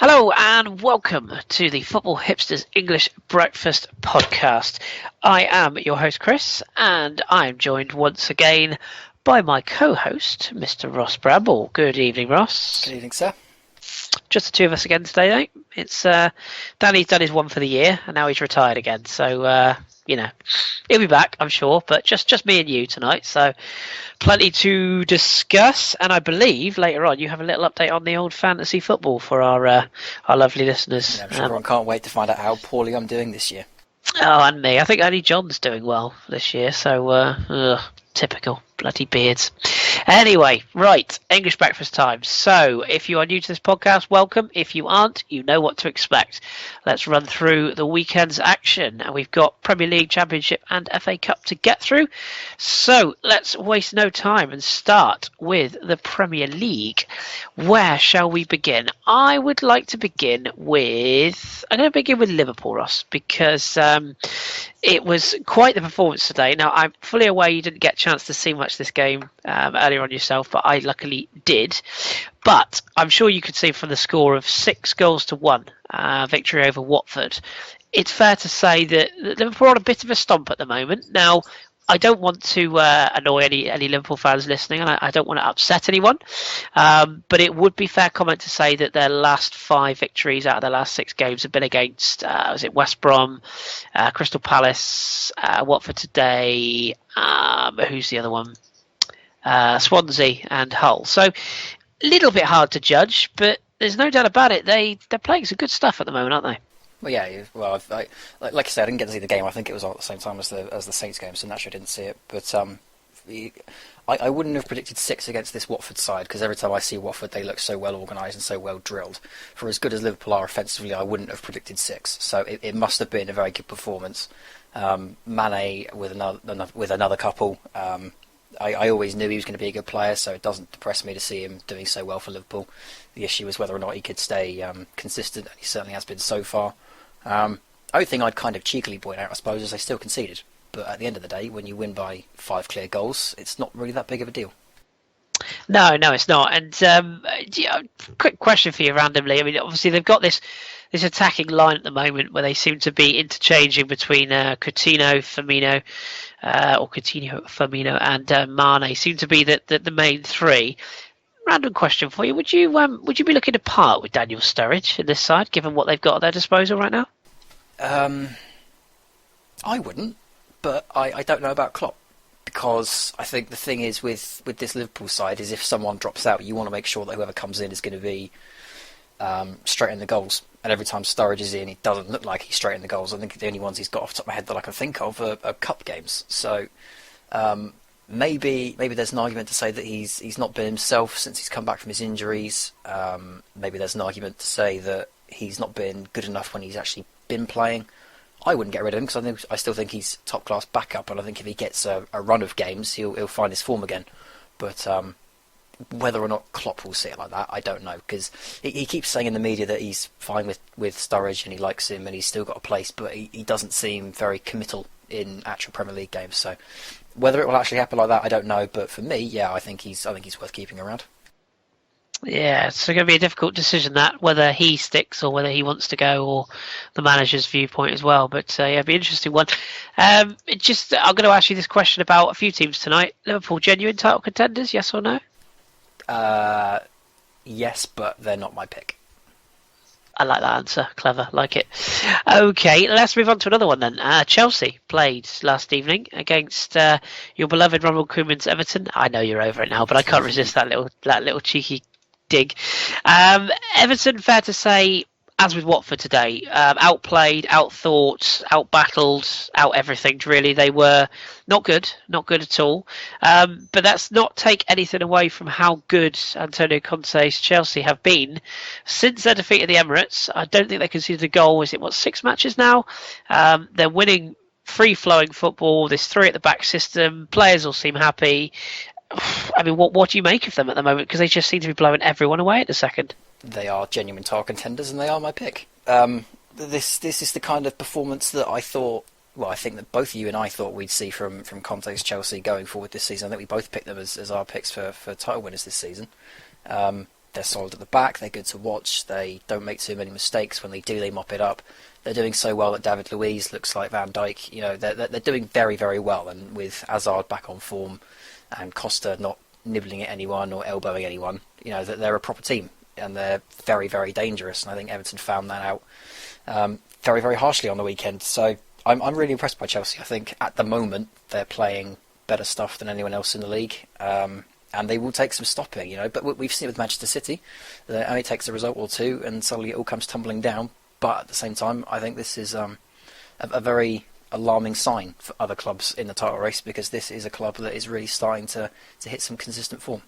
Hello and welcome to the Football Hipsters English Breakfast Podcast. I am your host Chris, and I am joined once again by my co-host, Mr. Ross Bramble. Good evening, Ross. Good evening, sir. Just the two of us again today, mate. It's Danny's done his one for the year, and now he's retired again. So he'll be back, I'm sure, but just me and you tonight. So plenty to discuss, and I believe later on you have a little update on the old fantasy football for our lovely listeners. Yeah, I'm sure everyone can't wait to find out how poorly I'm doing this year. Oh, and me. I think only John's doing well this year, so typical bloody beards. Anyway, right, English breakfast time. So if you are new to this podcast, welcome. If you aren't, you know what to expect. Let's run through the weekend's action. And we've got Premier League, Championship and FA Cup to get through. So let's waste no time and start with the Premier League. Where shall we begin? I would like to begin with... I'm going to begin with Liverpool, Ross, because it was quite the performance today. Now, I'm fully aware you didn't get a chance to see much this game earlier on yourself, but I luckily did. But I'm sure you could see from the score of 6-1 victory over Watford, it's fair to say that Liverpool are on a bit of a stomp at the moment. Now, I don't want to annoy any Liverpool fans listening, and I don't want to upset anyone. But it would be fair comment to say that their last 5 victories out of their last 6 games have been against, was it West Brom, Crystal Palace, Watford today, who's the other one? Swansea and Hull. So a little bit hard to judge, but there's no doubt about it. They're playing some good stuff at the moment, aren't they? Well, yeah. Well, like I said, I didn't get to see the game. I think it was all at the same time as the Saints game, so naturally I didn't see it. But I wouldn't have predicted 6 against this Watford side, because every time I see Watford, they look so well organised and so well drilled. For as good as Liverpool are offensively, I wouldn't have predicted 6. So it must have been a very good performance. Mane with another couple. I always knew he was going to be a good player, so it doesn't depress me to see him doing so well for Liverpool. The issue is whether or not he could stay consistent, and he certainly has been so far. Only thing I'd kind of cheekily point out, I suppose, is they still conceded. But at the end of the day, when you win by 5 clear goals, it's not really that big of a deal. No, it's not. And quick question for you randomly. I mean, obviously they've got this attacking line at the moment where they seem to be interchanging between Coutinho, Firmino, and Mane. Seem to be the main 3. Random question for you: Would you be looking to part with Daniel Sturridge in this side, given what they've got at their disposal right now? I wouldn't, but I don't know about Klopp, because I think the thing is with this Liverpool side is if someone drops out, you want to make sure that whoever comes in is going to be straight in the goals. And every time Sturridge is in, it doesn't look like he's straight in the goals. I think the only ones he's got off the top of my head that I can think of are cup games. So maybe there's an argument to say that he's not been himself since he's come back from his injuries. Maybe there's an argument to say that he's not been good enough when he's actually been playing. I wouldn't get rid of him, because I still think he's top class backup, and I think if he gets a run of games, he'll find his form again. But whether or not Klopp will see it like that, I don't know, because he keeps saying in the media that he's fine with Sturridge and he likes him and he's still got a place, but he doesn't seem very committal in actual Premier League games. So whether it will actually happen like that, I don't know. But for me, yeah, I think he's worth keeping around. Yeah, it's going to be a difficult decision that, whether he sticks or whether he wants to go, or the manager's viewpoint as well. But yeah, it'll be an interesting one. I'm going to ask you this question about a few teams tonight. Liverpool genuine title contenders, yes or no? Yes, but they're not my pick. I like that answer. Clever. Like it. Okay, let's move on to another one then. Chelsea played last evening against your beloved Ronald Koeman's Everton. I know you're over it now, but I can't resist that little cheeky dig. Everton, fair to say, as with Watford today, outplayed, outthought, outbattled, out everything. Really, they were not good at all. But that's not take anything away from how good Antonio Conte's Chelsea have been since their defeat at the Emirates. I don't think they conceded a goal. Is it 6 matches now? They're winning free-flowing football. This three at the back system. Players all seem happy. I mean, what do you make of them at the moment? Because they just seem to be blowing everyone away at the second. They are genuine title contenders, and they are my pick. This is the kind of performance that I thought. Well, I think that both you and I thought we'd see from Conte's Chelsea going forward this season. I think we both picked them as our picks for title winners this season. They're solid at the back. They're good to watch. They don't make too many mistakes. When they do, they mop it up. They're doing so well that David Luiz looks like Van Dijk. You know, they're doing very, very well. And with Hazard back on form and Costa not nibbling at anyone or elbowing anyone, you know, they're a proper team. And they're very, very dangerous. And I think Everton found that out very, very harshly on the weekend. So I'm really impressed by Chelsea. I think at the moment they're playing better stuff than anyone else in the league. And they will take some stopping, you know. But we've seen it with Manchester City. It only takes a result or two and suddenly it all comes tumbling down. But at the same time, I think this is a very alarming sign for other clubs in the title race, because this is a club that is really starting to hit some consistent form.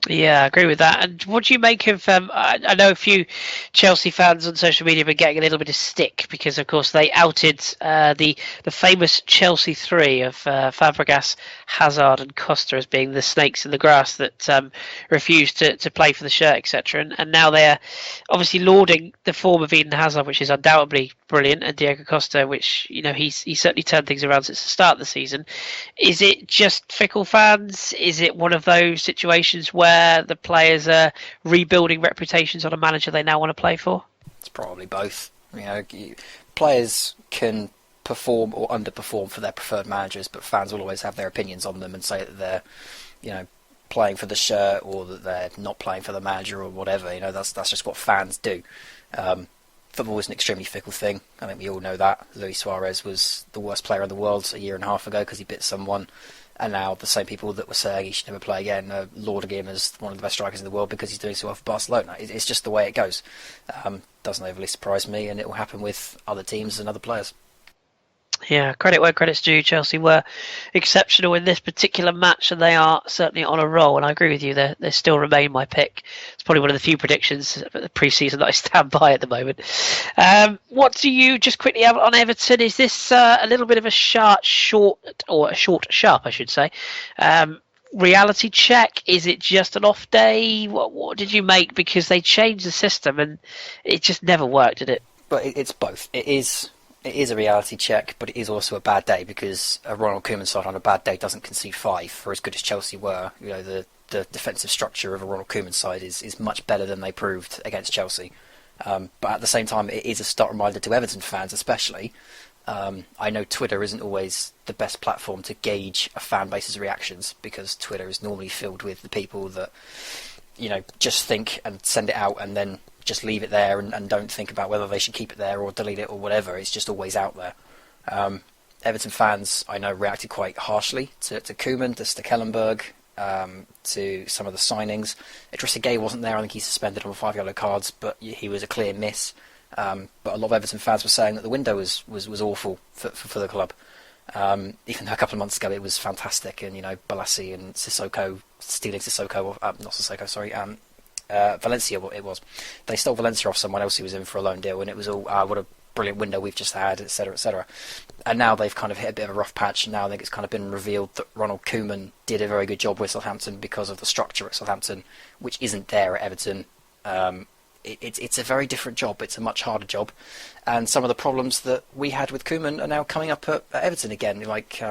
Yeah, I agree with that. And what do you make of? I know a few Chelsea fans on social media have been getting a little bit of stick because, of course, they outed the famous Chelsea three of Fabregas, Hazard, and Costa as being the snakes in the grass that refused to play for the shirt, etc. And now they're obviously lauding the form of Eden Hazard, which is undoubtedly brilliant, and Diego Costa, which, you know, he's certainly turned things around since the start of the season. Is it just fickle fans? Is it one of those situations where the players are rebuilding reputations on a manager they now want to play for? It's probably both. You know, players can perform or underperform for their preferred managers, but fans will always have their opinions on them and say that they're, you know, playing for the shirt or that they're not playing for the manager or whatever. You know, that's just what fans do. Football is an extremely fickle thing. I think we all know that. Luis Suarez was the worst player in the world a year and a half ago because he bit someone. And now the same people that were saying he should never play again are lauding him as one of the best strikers in the world because he's doing so well for Barcelona. It's just the way it goes. Doesn't overly surprise me, and it will happen with other teams and other players. Yeah, credit where credit's due. Chelsea were exceptional in this particular match, and they are certainly on a roll. And I agree with you; they still remain my pick. It's probably one of the few predictions for the pre-season that I stand by at the moment. What do you just quickly have on Everton? Is this a little bit of a short, sharp, I should say? Reality check? Is it just an off day? What did you make? Because they changed the system and it just never worked, did it? But it's both. It is a reality check, but it is also a bad day because a Ronald Koeman side on a bad day doesn't concede 5. For as good as Chelsea were, you know, the defensive structure of a Ronald Koeman side is much better than they proved against Chelsea. But at the same time, it is a stark reminder to Everton fans, especially. I know Twitter isn't always the best platform to gauge a fan base's reactions because Twitter is normally filled with the people that, you know, just think and send it out and then just leave it there and don't think about whether they should keep it there or delete it or whatever. It's just always out there. Everton fans, I know, reacted quite harshly to Koeman, to Stekelenburg, to some of the signings. Idrissa Gueye wasn't there. I think he's suspended on 5 yellow cards, but he was a clear miss. But a lot of Everton fans were saying that the window was awful for the club. Even though a couple of months ago it was fantastic, and, you know, Balassi and Valencia, it was. They stole Valencia off someone else who was in for a loan deal, and it was all, what a brilliant window we've just had, etc., etc. And now they've kind of hit a bit of a rough patch. Now I think it's kind of been revealed that Ronald Koeman did a very good job with Southampton because of the structure at Southampton, which isn't there at Everton. It's a very different job. It's a much harder job, and some of the problems that we had with Koeman are now coming up at Everton again, like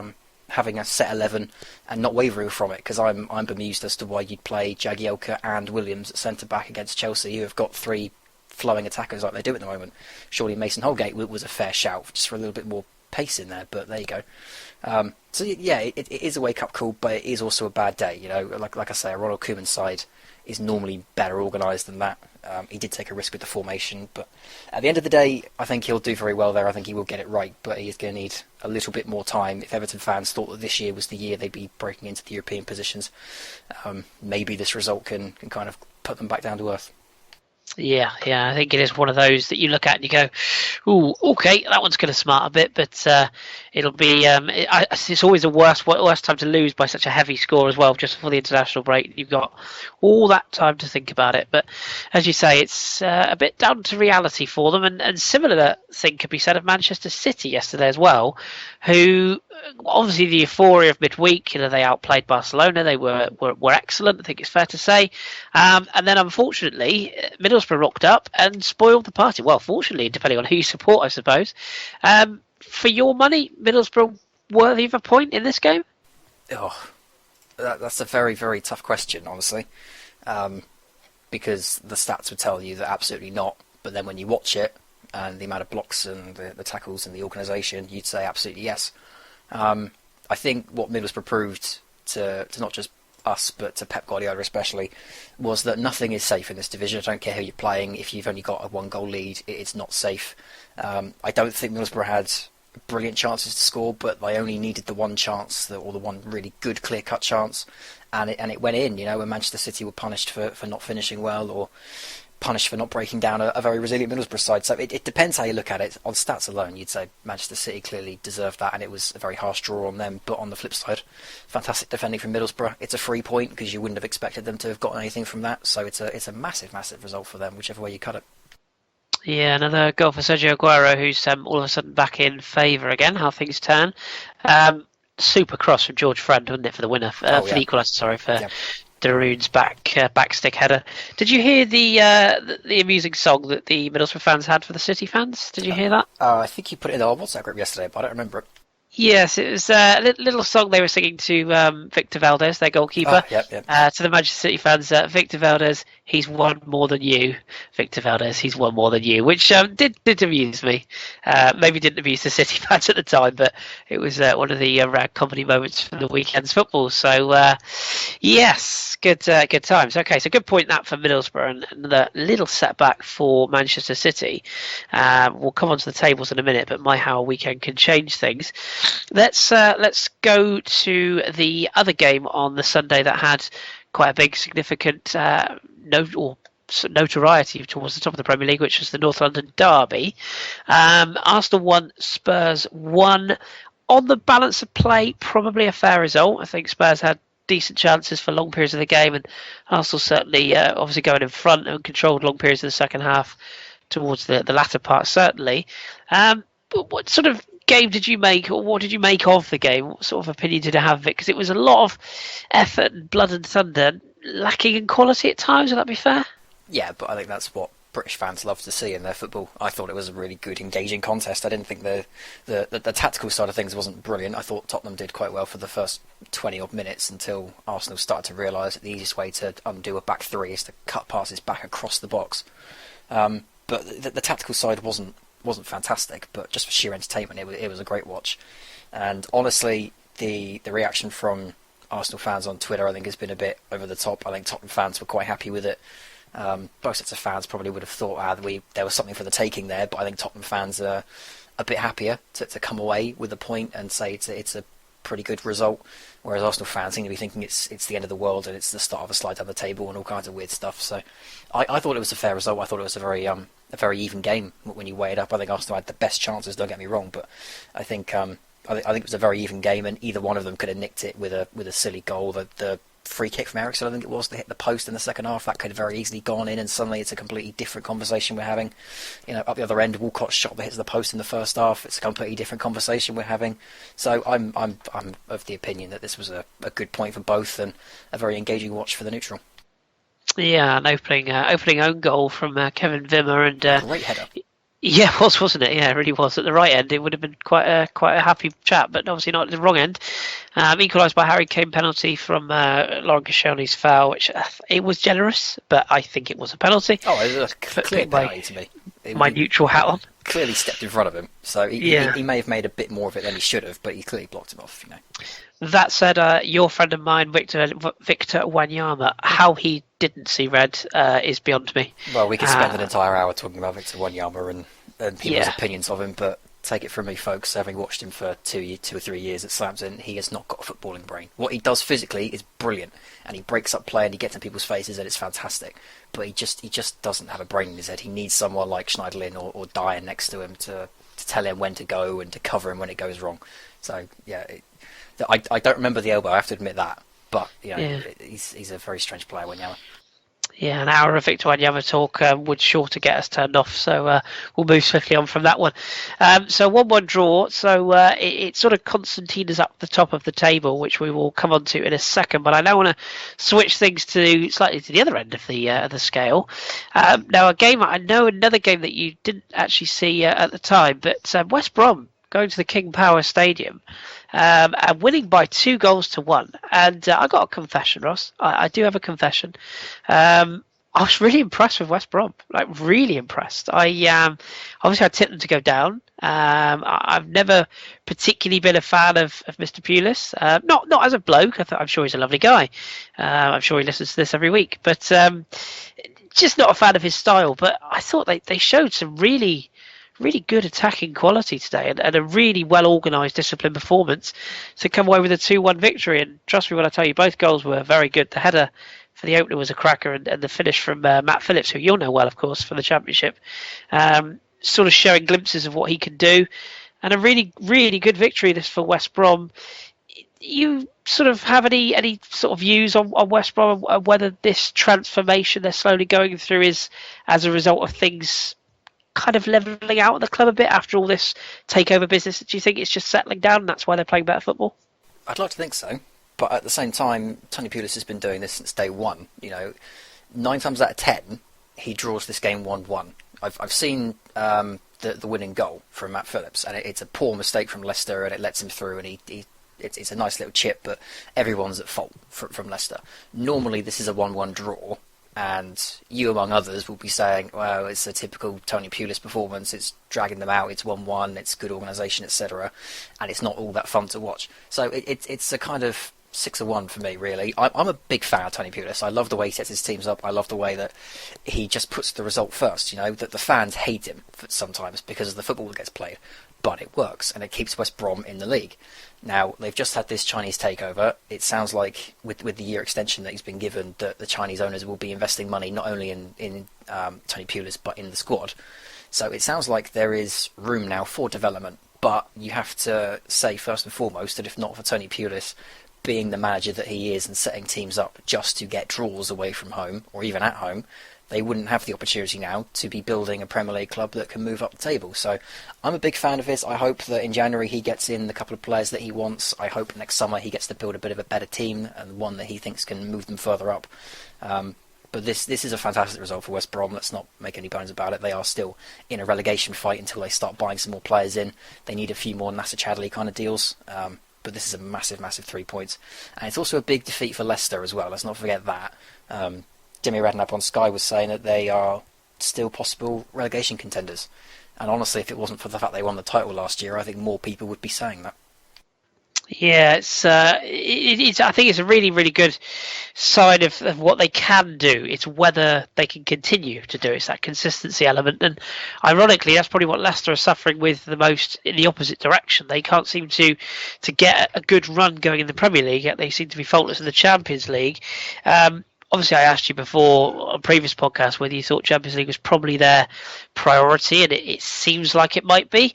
having a set 11 and not wavering from it. Because I'm bemused as to why you'd play Jagielka and Williams at centre back against Chelsea, who have got 3 flowing attackers like they do at the moment. Surely Mason Holgate was a fair shout just for a little bit more pace in there, but there you go. So yeah, it is a wake-up call, but it is also a bad day. You know, like I say, a Ronald Koeman side is normally better organised than that. He did take a risk with the formation, but at the end of the day, I think he'll do very well there. I think he will get it right, but he is going to need a little bit more time. If Everton fans thought that this year was the year they'd be breaking into the European positions, maybe this result can kind of put them back down to earth. Yeah, I think it is one of those that you look at and you go, "Ooh, okay, that one's going to smart a bit," but it'll be. It's always the worst time to lose by such a heavy score as well, just before the international break. You've got all that time to think about it, but as you say, it's a bit down to reality for them, and similar thing could be said of Manchester City yesterday as well, who obviously the euphoria of midweek. They outplayed Barcelona. They were excellent. I think it's fair to say. And then, unfortunately, Middlesbrough rocked up and spoiled the party. Well, fortunately, depending on who you support, I suppose. For your money, Middlesbrough worthy of a point in this game? Oh, that's a very, very tough question, honestly, because the stats would tell you that absolutely not. But then when you watch it and the amount of blocks and the tackles and the organisation, you'd say absolutely yes. I think what Middlesbrough proved to not just us, but to Pep Guardiola especially, was that nothing is safe in this division. I don't care who you're playing. If you've only got a 1-goal lead, it's not safe. I don't think Middlesbrough had brilliant chances to score, but they only needed the one chance, or the one really good clear-cut chance, and it went in. When Manchester City were punished for not finishing well, or punished for not breaking down a very resilient Middlesbrough side. So it depends how you look at it. On stats alone, you'd say Manchester City clearly deserved that, and it was a very harsh draw on them. But on the flip side, fantastic defending from Middlesbrough. It's a free point because you wouldn't have expected them to have gotten anything from that. So it's a massive, massive result for them, whichever way you cut it. Yeah, another goal for Sergio Aguero, who's all of a sudden back in favour again. How things turn. Super cross from George Friend, wasn't it, for the winner? For the equaliser, sorry, for Daroon's back stick header. Did you hear the amusing song that the Middlesbrough fans had for the City fans? Did you hear that? I think you put it in our WhatsApp group yesterday, but I don't remember it. Yes, it was a little song they were singing to Victor Valdez, their goalkeeper. Yep. To the Manchester City fans, Victor Valdez, he's won more than you. Victor Valdez, he's won more than you, which did amuse me. Maybe didn't amuse the City fans at the time, but it was one of the rare comedy moments from the weekend's football. So, yes, good times. Okay, so good point that for Middlesbrough, and another little setback for Manchester City. We'll come on to the tables in a minute, but how a weekend can change things. Let's go to the other game on the Sunday that had quite a big, significant notoriety towards the top of the Premier League, which was the North London derby. Arsenal 1, Spurs 1. On the balance of play, probably a fair result. I think Spurs had decent chances for long periods of the game, and Arsenal certainly obviously going in front and controlled long periods of the second half towards the latter part, certainly. But what sort of game did you make, or what did you make of the game? What sort of opinion did you have of it? Because it was a lot of effort and blood and thunder, lacking in quality at times. Would that be fair? Yeah, but I think that's what British fans love to see in their football. I thought it was a really good, engaging contest. I didn't think the tactical side of things wasn't brilliant. I thought Tottenham did quite well for the first 20-odd minutes until Arsenal started to realise that the easiest way to undo a back three is to cut passes back across the box. But the tactical side wasn't fantastic, but just for sheer entertainment, it was a great watch. And honestly, the reaction from Arsenal fans on Twitter, I think, has been a bit over the top. I think Tottenham fans were quite happy with it. Both sets of fans probably would have thought there was something for the taking there, but I think Tottenham fans are a bit happier to come away with a point and say it's a pretty good result, whereas Arsenal fans seem to be thinking it's the end of the world and it's the start of a slide down the table and all kinds of weird stuff. So I thought it was a fair result. I thought it was a very even game when you weigh it up. I think Arsenal had the best chances, don't get me wrong, but I think it was a very even game, and either one of them could have nicked it with a silly goal. The free kick from Eriksen, I think it was, to hit the post in the second half, that could have very easily gone in, and suddenly it's a completely different conversation we're having. Up the other end, Walcott's shot that hits the post in the first half, it's a completely different conversation we're having. So I'm of the opinion that this was a good point for both and a very engaging watch for the neutral. Yeah, an opening own goal from Kevin Wimmer, and great header. Yeah, it wasn't it? Yeah, it really was. At the right end, it would have been quite a happy chat, but obviously not at the wrong end. Equalised by Harry Kane penalty from Lauren Koscielny's foul, which it was generous, but I think it was a penalty. Oh, it was a clear penalty to me. My neutral hat on. Clearly stepped in front of him, so he may have made a bit more of it than he should have, but he clearly blocked him off. That said, your friend of mine, Victor Wanyama, how he didn't see red is beyond me. Well, we could spend an entire hour talking about Victor Wanyama and people's opinions of him, but take it from me, folks, having watched him for 2 or 3 years at Southampton, he has not got a footballing brain. What he does physically is brilliant, and he breaks up play and he gets in people's faces, and it's fantastic. But he just doesn't have a brain in his head. He needs someone like Schneiderlin or Dyer next to him to tell him when to go and to cover him when it goes wrong. So yeah, I don't remember the elbow. I have to admit that, but he's a very strange player, Wanyama. Yeah, an hour of Victor Wanyama talk would sure to get us turned off, so we'll move swiftly on from that one. So 1-1 draw, so it sort of concertina's up the top of the table, which we will come on to in a second, but I now want to switch things to slightly to the other end of the scale. Now, another game that you didn't actually see at the time, but West Brom going to the King Power Stadium and winning by 2-1. And I got a confession, Ross. I do have a confession. I was really impressed with West Brom, like really impressed. Obviously I tipped them to go down. I've never particularly been a fan of Mr. Pulis. Not as a bloke. I'm sure he's a lovely guy. I'm sure he listens to this every week, but just not a fan of his style. But I thought they showed some really good attacking quality today and a really well-organised, disciplined performance to come away with a 2-1 victory. And trust me when I tell you, both goals were very good. The header for the opener was a cracker, and the finish from Matt Phillips, who you'll know well, of course, from the Championship, sort of showing glimpses of what he can do. And a really, really good victory this for West Brom. You sort of have any sort of views on West Brom and whether this transformation they're slowly going through is as a result of things kind of levelling out at the club a bit after all this takeover business? Do you think it's just settling down and that's why they're playing better football? I'd like to think so, but at the same time, Tony Pulis has been doing this since day one. 9 times out of 10, he draws this game 1-1. I've seen the winning goal from Matt Phillips, and it's a poor mistake from Leicester, and it lets him through, and it's a nice little chip, but everyone's at fault from Leicester. Normally, this is a 1-1 draw, and you, among others, will be saying, well, it's a typical Tony Pulis performance, it's dragging them out, it's 1-1, it's good organisation, etc., and it's not all that fun to watch. So it's a kind of 6-1 for me, really. I'm a big fan of Tony Pulis. I love the way he sets his teams up. I love the way that he just puts the result first, that the fans hate him sometimes because of the football that gets played, but it works, and it keeps West Brom in the league. Now, they've just had this Chinese takeover. It sounds like, with the year extension that he's been given, that the Chinese owners will be investing money not only in Tony Pulis, but in the squad. So it sounds like there is room now for development, but you have to say, first and foremost, that if not for Tony Pulis being the manager that he is and setting teams up just to get draws away from home, or even at home, they wouldn't have the opportunity now to be building a Premier League club that can move up the table. So I'm a big fan of his. I hope that in January he gets in the couple of players that he wants. I hope next summer he gets to build a bit of a better team and one that he thinks can move them further up. But this is a fantastic result for West Brom. Let's not make any bones about it. They are still in a relegation fight until they start buying some more players in. They need a few more Nasser Chadli kind of deals. But this is a massive, massive 3 points. And it's also a big defeat for Leicester as well. Let's not forget that. Demi Redknapp on Sky was saying that they are still possible relegation contenders. And honestly, if it wasn't for the fact they won the title last year, I think more people would be saying that. Yeah, I think it's a really, really good sign of what they can do. It's whether they can continue to do it. It's that consistency element. And ironically, that's probably what Leicester are suffering with the most in the opposite direction. They can't seem to get a good run going in the Premier League, yet they seem to be faultless in the Champions League. Obviously, I asked you before on previous podcast whether you thought Champions League was probably their priority, and it seems like it might be.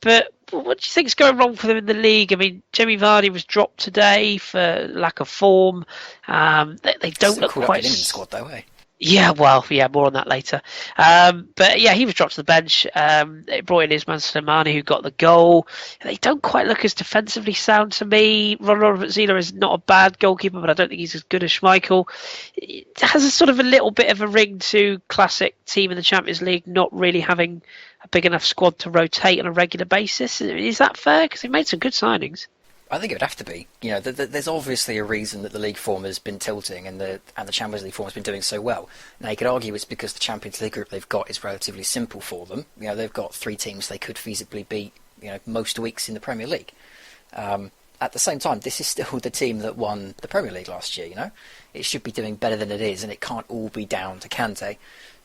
But what do you think is going wrong for them in the league? I mean, Jamie Vardy was dropped today for lack of form. They don't look quite. In the squad though, eh? Yeah, well, more on that later. But yeah, he was dropped to the bench. They brought in Isman Slimani, who got the goal. They don't quite look as defensively sound to me. Robert Zieler is not a bad goalkeeper, but I don't think he's as good as Schmeichel. It has a sort of a little bit of a ring to classic team in the Champions League not really having a big enough squad to rotate on a regular basis. Is that fair? Because they made some good signings. I think it would have to be. There's obviously a reason that the league form has been tilting and the Champions League form has been doing so well. Now, you could argue it's because the Champions League group they've got is relatively simple for them. They've got 3 teams they could feasibly beat, most weeks in the Premier League. At the same time, this is still the team that won the Premier League last year, It should be doing better than it is, and it can't all be down to Kante.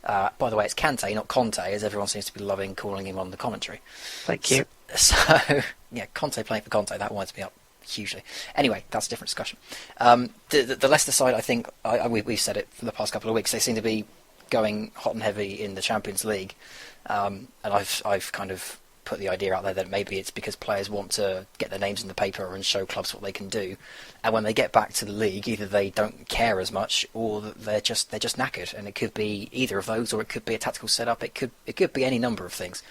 By the way, it's Kante, not Conte, as everyone seems to be loving calling him on the commentary. Thank you. So, yeah, Conte playing for Conte, that winds me up hugely. Anyway, that's a different discussion. The Leicester side, I think, we've said it for the past couple of weeks, they seem to be going hot and heavy in the Champions League. And I've kind of put the idea out there that maybe it's because players want to get their names in the paper and show clubs what they can do. And when they get back to the league, either they don't care as much, or they're just knackered. And it could be either of those, or it could be a tactical setup. It could be any number of things.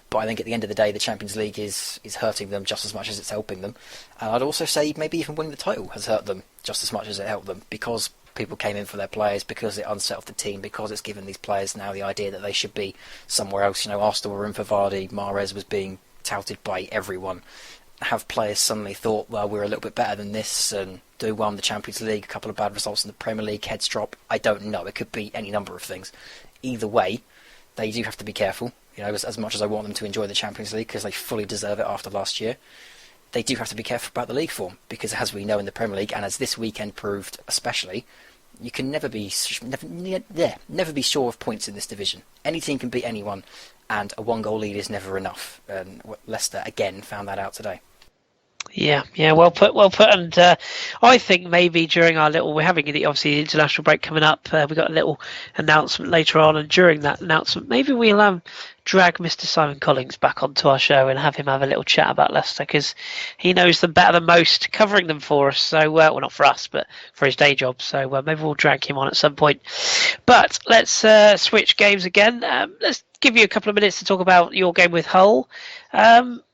But I think at the end of the day, the Champions League is hurting them just as much as it's helping them. And I'd also say maybe even winning the title has hurt them just as much as it helped them, because people came in for their players, because it unsettled the team, because it's given these players now the idea that they should be somewhere else. You know, Arsenal were in for Vardy, Mahrez was being touted by everyone. Have players suddenly thought, well, we're a little bit better than this, and do well in the Champions League, a couple of bad results in the Premier League, heads drop? I don't know. It could be any number of things. Either way, they do have to be careful. You know, as much as I want them to enjoy the Champions League, because they fully deserve it after last year, they do have to be careful about the league form, because as we know in the Premier League, and as this weekend proved especially, you can never be sure of points in this division. Any team can beat anyone, and a one-goal lead is never enough. And Leicester again found that out today. Yeah, well put. And I think maybe during our we're having obviously the international break coming up. We've got a little announcement later on, and during that announcement, maybe we'll drag Mr. Simon Collins back onto our show and have him have a little chat about Leicester, because he knows them better than most, covering them for us. So, well, not for us, but for his day job. So maybe we'll drag him on at some point. But let's switch games again. Let's give you a couple of minutes to talk about your game with Hull.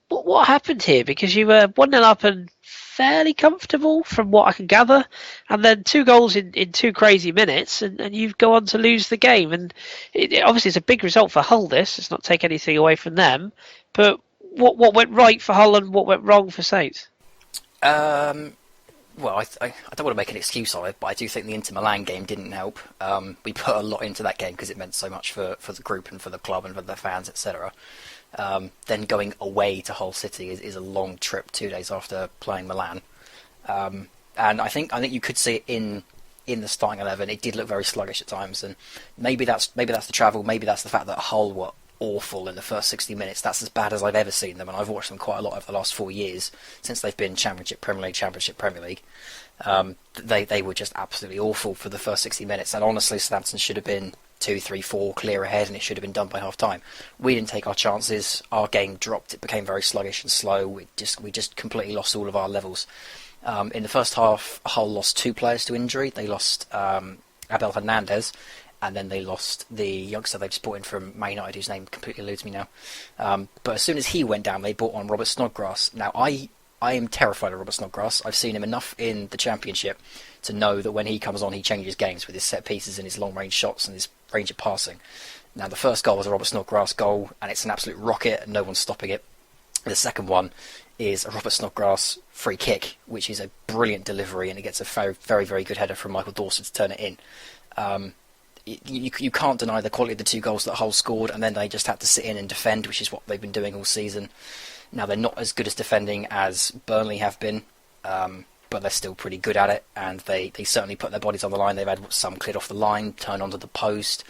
What happened here? Because you were 1-0 up and fairly comfortable from what I can gather, and then 2 goals in 2 crazy minutes, and you go on to lose the game. And obviously it's a big result for Hull. It's not take anything away from them, but what went right for Hull and what went wrong for Saints? Well, I don't want to make an excuse on it, but I do think the Inter Milan game didn't help. We put a lot into that game because it meant so much for the group and for the club and for the fans, etc. Then going away to Hull City is a long trip 2 days after playing Milan. And I think you could see it in the starting 11. It did look very sluggish at times, and maybe that's the travel, maybe that's the fact that Hull were awful in the first 60 minutes. That's as bad as I've ever seen them, and I've watched them quite a lot over the last 4 years since they've been Championship, Premier League, Championship, Premier League. They were just absolutely awful for the first 60 minutes, and honestly, Southampton should have been 2, 3, 4 clear ahead, and it should have been done by half time. We didn't take our chances. Our game dropped. It became very sluggish and slow. We just completely lost all of our levels. In the first half, Hull lost 2 players to injury. They lost Abel Hernandez, and then they lost the youngster they just brought in from Man United, whose name completely eludes me now. But as soon as he went down, they brought on Robert Snodgrass. Now, I am terrified of Robert Snodgrass. I've seen him enough in the Championship to know that when he comes on, he changes games with his set pieces and his long-range shots and his range of passing. Now, the first goal was a Robert Snodgrass goal, and it's an absolute rocket, and no one's stopping it. The second one is a Robert Snodgrass free kick, which is a brilliant delivery, and it gets a very, very, very good header from Michael Dawson to turn it in. You can't deny the quality of the 2 goals that Hull scored, and then they just had to sit in and defend, which is what they've been doing all season. Now, they're not as good as defending as Burnley have been, but they're still pretty good at it, and they certainly put their bodies on the line. They've had some cleared off the line, turned onto the post,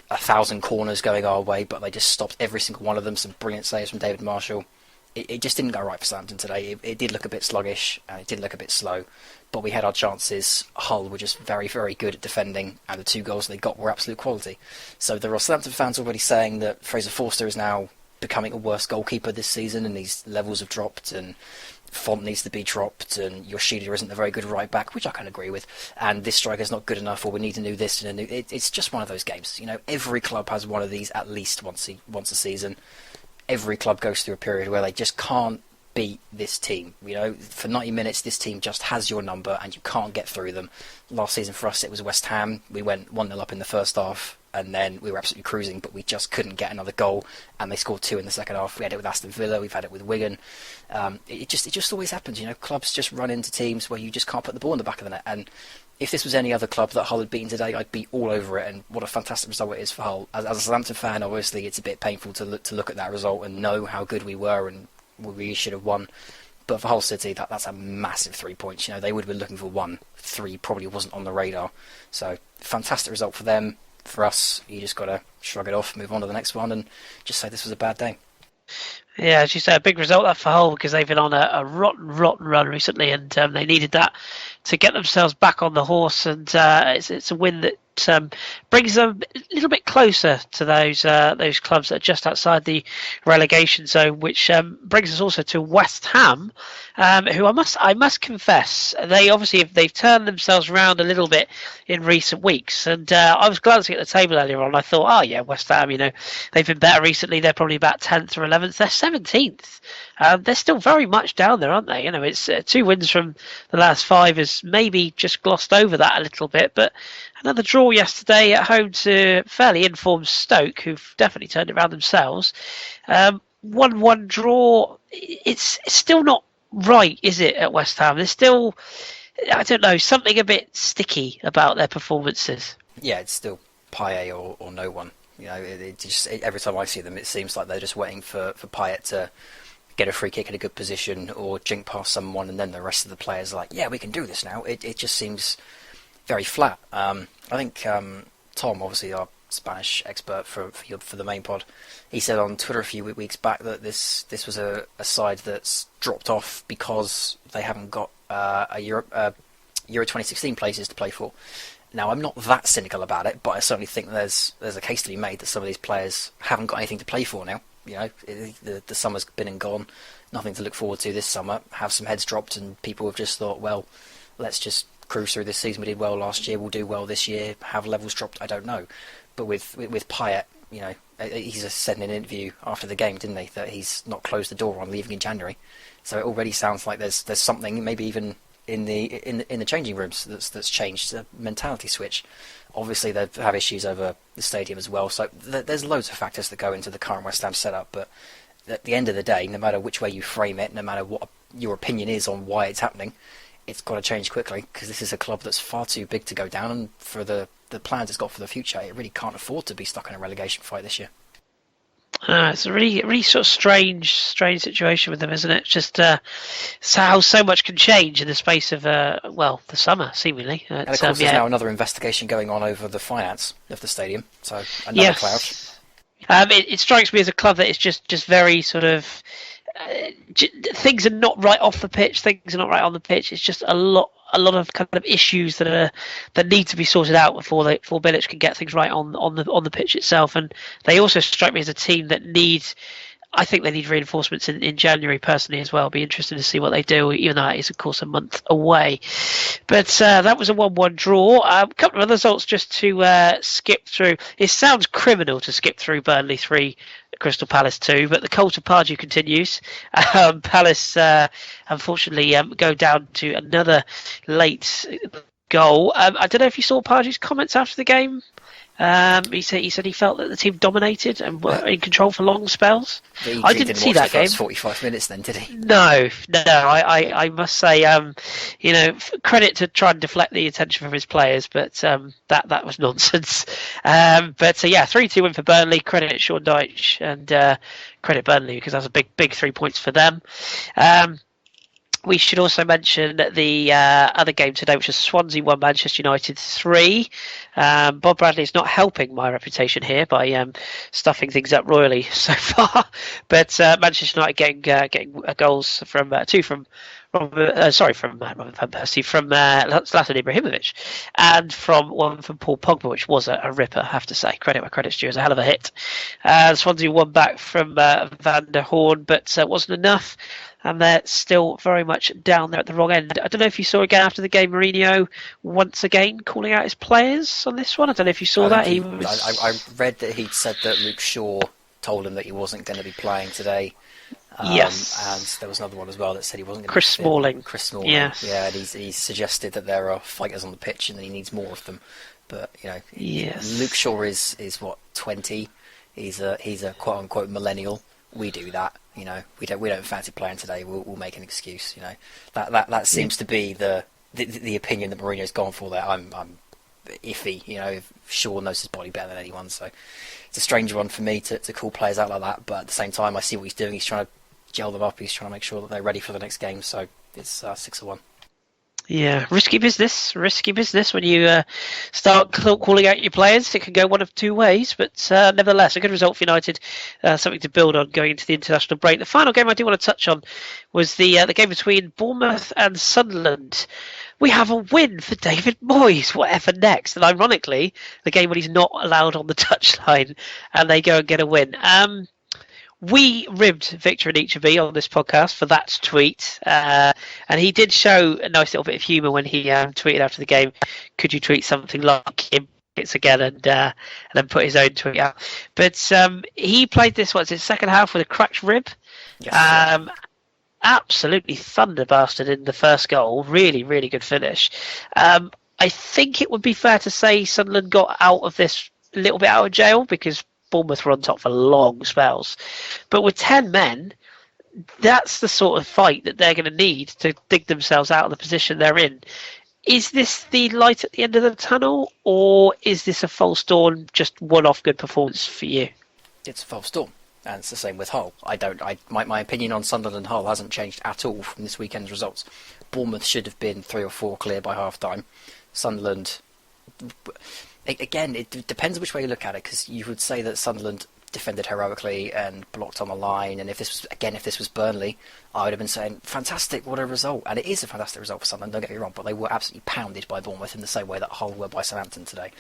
1,000 corners going our way, but they just stopped every single one of them. Some brilliant saves from David Marshall. It just didn't go right for Southampton today. It did look a bit sluggish, and it did look a bit slow, but we had our chances. Hull were just very, very good at defending, and the 2 goals they got were absolute quality. So there are Southampton fans already saying that Fraser Forster is now becoming a worse goalkeeper this season, and these levels have dropped, and Font needs to be dropped, and Yoshida isn't a very good right back, which I can agree with, and this striker's not good enough, or we need to do this and a new. It's just one of those games. You know, every club has one of these at least once a season. Every club goes through a period where they just can't beat this team. You know, for 90 minutes, this team just has your number, and you can't get through them. Last season for us, it was West Ham. We went 1-0 up in the first half, and then we were absolutely cruising, but we just couldn't get another goal, and they scored 2 in the second half. We had it with Aston Villa, we've had it with Wigan. It just always happens, you know. Clubs just run into teams where you just can't put the ball in the back of the net, and if this was any other club that Hull had beaten today, I'd be all over it, and what a fantastic result it is for Hull. As a Southampton fan, obviously, it's a bit painful to look at that result and know how good we were and we really should have won. But for Hull City, that's a massive 3 points. You know, they would have been looking for 1. 3 probably wasn't on the radar. So, fantastic result for them. For us, you just got to shrug it off, move on to the next one, and just say this was a bad day. Yeah, as you say, a big result that for Hull because they've been on a rotten run recently, and they needed that to get themselves back on the horse. And it's a win that brings them a little bit closer to those clubs that are just outside the relegation zone, which brings us also to West Ham, who I must confess they've turned themselves around a little bit in recent weeks. And I was glancing at the table earlier on. I thought, oh yeah, West Ham, they've been better recently. They're probably about 10th or 11th. They're 17th. They're still very much down there, aren't they? It's 2 wins from the last 5 has maybe just glossed over that a little bit, but another draw yesterday at home to fairly informed Stoke, who've definitely turned it around themselves. 1-1 draw. It's still not right, is it, at West Ham? There's still, I don't know, something a bit sticky about their performances. Yeah, it's still Payet or no one. Every time I see them, it seems like they're just waiting for Payet to get a free kick in a good position or jink past someone, and then the rest of the players are like, yeah, we can do this now. It just seems very flat. I think Tom, obviously our Spanish expert for the main pod, he said on Twitter a few weeks back that this was a side that's dropped off because they haven't got a Euro 2016 places to play for. Now, I'm not that cynical about it, but I certainly think there's a case to be made that some of these players haven't got anything to play for now. The summer's been and gone, nothing to look forward to this summer. Have some heads dropped, and people have just thought, well, let's just cruise through this season. We did well last year, we'll do well this year. Have levels dropped? I don't know. But with Payet, he's said in an interview after the game, didn't he, that he's not closed the door on leaving in January. So it already sounds like there's something, maybe even in the changing rooms that's changed, a mentality switch. Obviously they have issues over the stadium as well, so there's loads of factors that go into the current West Ham setup, but at the end of the day, no matter which way you frame it, no matter what your opinion is on why it's happening, it's got to change quickly, because this is a club that's far too big to go down, and for the plans it's got for the future, it really can't afford to be stuck in a relegation fight this year. It's a really sort of strange situation with them, isn't it? Just how so much can change in the space of the summer, seemingly. And of course, there's now another investigation going on over the finance of the stadium, so another cloud. It strikes me as a club that is just very sort of things are not right off the pitch, things are not right on the pitch. It's just a lot of kind of issues that need to be sorted out before Bilic can get things right on the pitch itself. And they also strike me as a team that I think they need reinforcements in January personally as well. It'll be interesting to see what they do, even though that is of course a month away. But that was a 1-1 draw. A couple of other results just to skip through. It sounds criminal to skip through Burnley 3, Crystal Palace 2, but the cult of Pardew continues. Palace unfortunately go down to another late goal. I don't know if you saw Pardew's comments after the game. He said he felt that the team dominated and were in control for long spells. I didn't see that game. 45 minutes then, did he? No. I must say, credit to try and deflect the attention from his players, but that was nonsense. 3-2 win for Burnley. Credit Sean Dyche and credit Burnley because that was a big 3 points for them. We should also mention the other game today, which was Swansea 1, Manchester United 3. Bob Bradley is not helping my reputation here by stuffing things up royally so far. But Manchester United getting goals from two from Robert van Persie, from Zlatan Ibrahimovic, and from one from Paul Pogba, which was a ripper, I have to say. Credit where credit's due, it was a hell of a hit. Swansea won back from Van der Horn, but wasn't enough. And they're still very much down there at the wrong end. I don't know if you saw again after the game, Mourinho once again calling out his players on this one. I don't know if you saw that. I read that he'd said that Luke Shaw told him that he wasn't going to be playing today. Yes. And there was another one as well that said he wasn't going to Chris Smalling. Chris Smalling. Yeah, and he suggested that there are fighters on the pitch and that he needs more of them. But, yes. Luke Shaw is what, 20? He's a quote-unquote millennial. We do that. We don't fancy playing today. We'll make an excuse. That seems to be the opinion that Mourinho's gone for there. I'm iffy. Shaw knows his body better than anyone, so it's a strange one for me to call players out like that. But at the same time, I see what he's doing. He's trying to gel them up. He's trying to make sure that they're ready for the next game. So it's 6-1. Yeah, risky business. Risky business when you start calling out your players. It can go one of two ways, but nevertheless, a good result for United. Something to build on going into the international break. The final game I do want to touch on was the game between Bournemouth and Sunderland. We have a win for David Moyes. Whatever next? And ironically, the game when he's not allowed on the touchline, and they go and get a win. We ribbed Victor Anichebe on this podcast for that tweet, and he did show a nice little bit of humour when he tweeted after the game, could you tweet something like him again, and then put his own tweet out. But he played this, his second half with a cracked rib. Yes, absolutely thunder bastard in the first goal. Really, really good finish. I think it would be fair to say Sunderland got out of this a little bit out of jail because Bournemouth were on top for long spells. But with 10 men, that's the sort of fight that they're going to need to dig themselves out of the position they're in. Is this the light at the end of the tunnel, or is this a false dawn, just one-off good performance for you? It's a false dawn, and it's the same with Hull. My opinion on Sunderland Hull hasn't changed at all from this weekend's results. Bournemouth should have been 3 or 4 clear by half-time. Sunderland... Again, it depends which way you look at it, because you would say that Sunderland defended heroically and blocked on the line, and if this was Burnley, I would have been saying, fantastic, what a result. And it is a fantastic result for Sunderland, don't get me wrong, but they were absolutely pounded by Bournemouth in the same way that Hull were by Southampton today.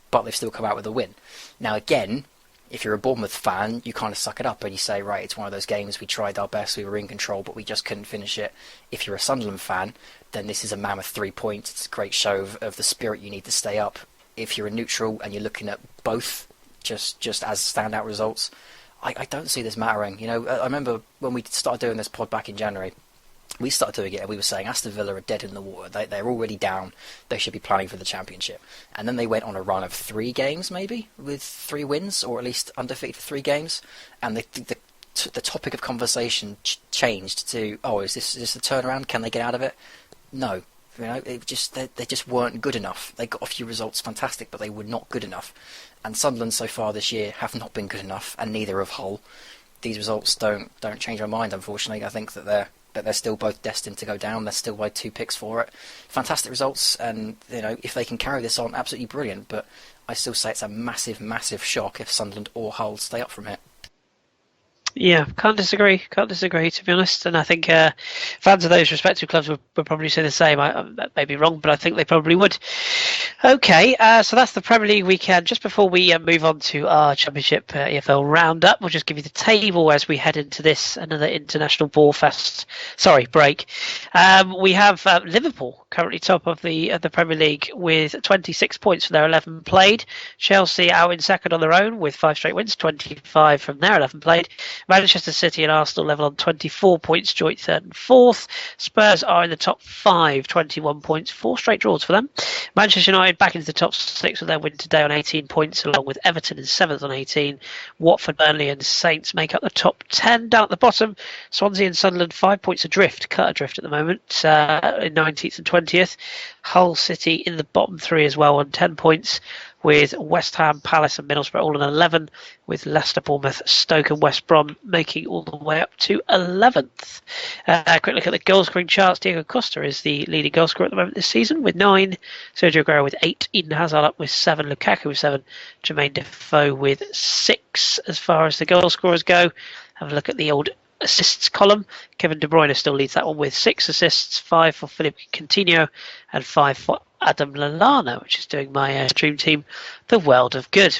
But they've still come out with a win. Now again, if you're a Bournemouth fan, you kind of suck it up and you say, right, it's one of those games, we tried our best, we were in control, but we just couldn't finish it. If you're a Sunderland fan, then this is a mammoth 3 points. It's a great show of the spirit you need to stay up. If you're a neutral and you're looking at both just as standout results, I don't see this mattering. You know, I remember when we started doing this pod back in January, we started doing it and we were saying Aston Villa are dead in the water. They're already down. They should be planning for the Championship. And then they went on a run of 3 games, maybe, with 3 wins, or at least undefeated for 3 games. And the topic of conversation changed to, is this a turnaround? Can they get out of it? No. You know, they just weren't good enough. They got a few results fantastic, but they were not good enough. And Sunderland so far this year have not been good enough, and neither have Hull. These results don't change my mind, unfortunately. I think that they're still both destined to go down. They're still by 2 picks for it. Fantastic results, and you know, if they can carry this on, absolutely brilliant. But I still say it's a massive, massive shock if Sunderland or Hull stay up from it. Yeah, can't disagree, to be honest. And I think fans of those respective clubs would probably say the same. That may be wrong, but I think they probably would. Okay, so that's the Premier League weekend. Just before we move on to our Championship EFL Roundup, we'll just give you the table as we head into this, another international break. We have Liverpool currently top of the Premier League with 26 points from their 11 played. Chelsea out in second on their own with 5 straight wins, 25 from their 11 played. Manchester City and Arsenal level on 24 points, joint third and fourth. Spurs are in the top 5, 21 points, 4 straight draws for them. Manchester United back into the top 6 with their win today on 18 points, along with Everton in 7th on 18. Watford, Burnley and Saints make up the top 10. Down at the bottom, Swansea and Sunderland 5 points adrift, cut adrift at the moment, in 19th and 20th. Hull City in the bottom 3 as well on 10 points, with West Ham, Palace and Middlesbrough all on 11, with Leicester, Bournemouth, Stoke and West Brom making all the way up to 11th. Quick look at the goal scoring charts. Diego Costa is the leading goal scorer at the moment this season with 9, Sergio Aguero with 8, Eden Hazard up with 7, Lukaku with 7, Jermaine Defoe with 6 as far as the goal scorers go. Have a look at the old assists column. Kevin De Bruyne still leads that one with 6 assists, 5 for Philippe Coutinho and 5 for Adam Lallana, which is doing my dream team the world of good.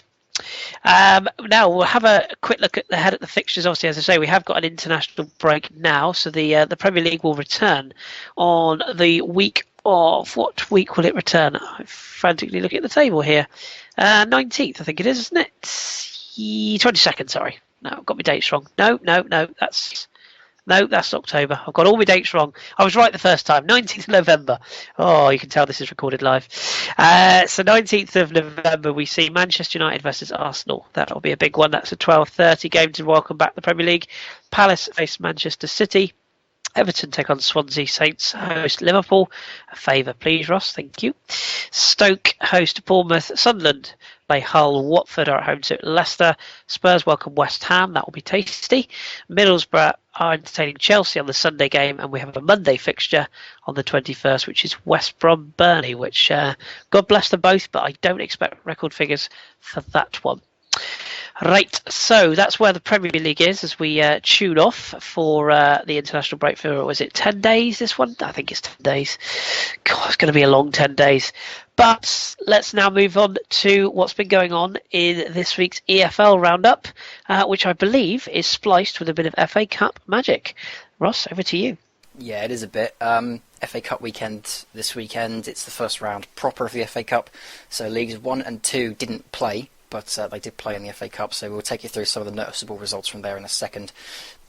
Now we'll have a quick look ahead at the fixtures. Obviously, as I say, we have got an international break now, so the Premier League will return on the week of, what week will it return? I'm frantically looking at the table here. 19th, I think it is, isn't it? 22nd, sorry. No, I've got my dates wrong. No, that's October. I've got all my dates wrong. I was right the first time. 19th of November. Oh, you can tell this is recorded live. So 19th of November, we see Manchester United versus Arsenal. That'll be a big one. That's a 12:30 game to welcome back the Premier League. Palace face Manchester City. Everton take on Swansea. Saints host Liverpool. A favour, please, Ross. Thank you. Stoke host Bournemouth. Sunderland play Hull. Watford are at home to Leicester. Spurs welcome West Ham. That will be tasty. Middlesbrough are entertaining Chelsea on the Sunday game, and we have a Monday fixture on the 21st, which is West Brom Burnley, which God bless them both, but I don't expect record figures for that one. Right, so that's where the Premier League is as we tune off for the international break for, was it 10 days this one? I think it's 10 days. God, it's going to be a long 10 days. But let's now move on to what's been going on in this week's EFL Roundup, which I believe is spliced with a bit of FA Cup magic. Ross, over to you. Yeah, it is a bit. FA Cup weekend this weekend. It's the first round proper of the FA Cup. So Leagues 1 and 2 didn't play, but they did play in the FA Cup, so we'll take you through some of the noticeable results from there in a second.